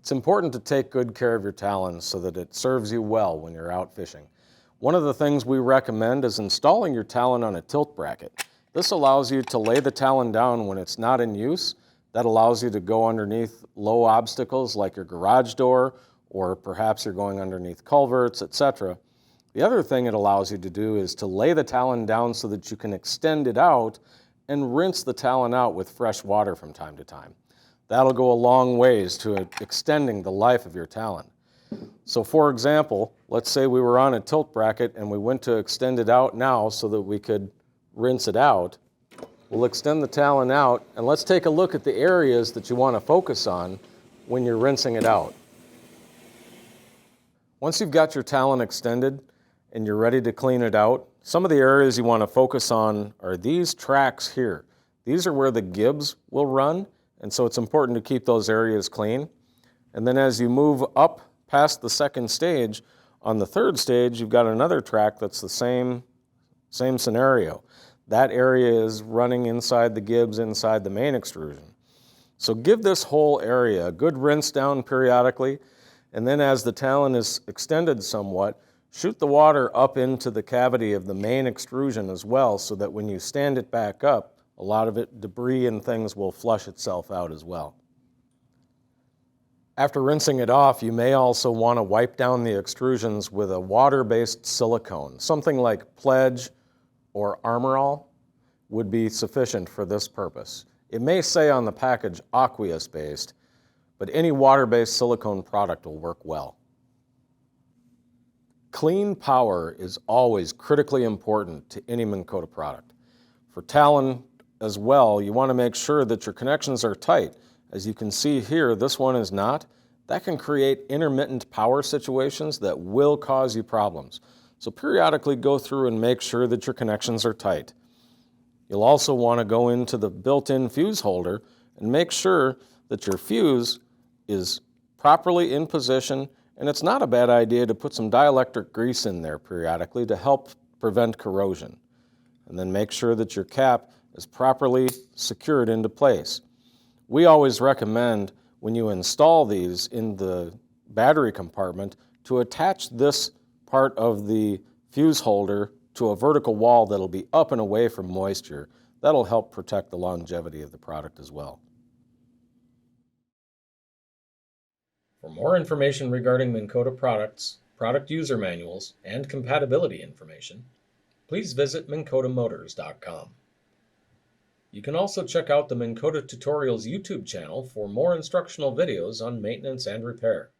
It's important to take good care of your Talon so that it serves you well when you're out fishing. One of the things we recommend is installing your Talon on a tilt bracket. This allows you to lay the Talon down when it's not in use. That allows you to go underneath low obstacles like your garage door, or perhaps you're going underneath culverts, etc. The other thing it allows you to do is to lay the Talon down so that you can extend it out and rinse the Talon out with fresh water from time to time. That'll go a long ways to extending the life of your Talon. So for example, let's say we were on a tilt bracket and we went to extend it out now so that we could rinse it out. We'll extend the Talon out, and let's take a look at the areas that you want to focus on when you're rinsing it out. Once you've got your Talon extended and you're ready to clean it out, some of the areas you want to focus on are these tracks here. These are where the gibs will run, and so it's important to keep those areas clean. And then as you move up past the second stage, on the third stage, you've got another track that's the same scenario. That area is running inside the gibs, inside the main extrusion. So give this whole area a good rinse down periodically, and then as the Talon is extended somewhat, shoot the water up into the cavity of the main extrusion as well, so that when you stand it back up, a lot of it, debris and things, will flush itself out as well. After rinsing it off, you may also want to wipe down the extrusions with a water-based silicone. Something like Pledge or Armor All would be sufficient for this purpose. It may say on the package aqueous-based, but any water-based silicone product will work well. Clean power is always critically important to any Minn Kota product. For Talon as well, you want to make sure that your connections are tight. As you can see here, this one is not. That can create intermittent power situations that will cause you problems. So periodically go through and make sure that your connections are tight. You'll also want to go into the built-in fuse holder and make sure that your fuse is properly in position, and it's not a bad idea to put some dielectric grease in there periodically to help prevent corrosion. And then make sure that your cap is properly secured into place. We always recommend when you install these in the battery compartment to attach this part of the fuse holder to a vertical wall that'll be up and away from moisture. That'll help protect the longevity of the product as well. For more information regarding Minn Kota products, product user manuals, and compatibility information, please visit minnkotamotors.com. You can also check out the Minn Kota Tutorials YouTube channel for more instructional videos on maintenance and repair.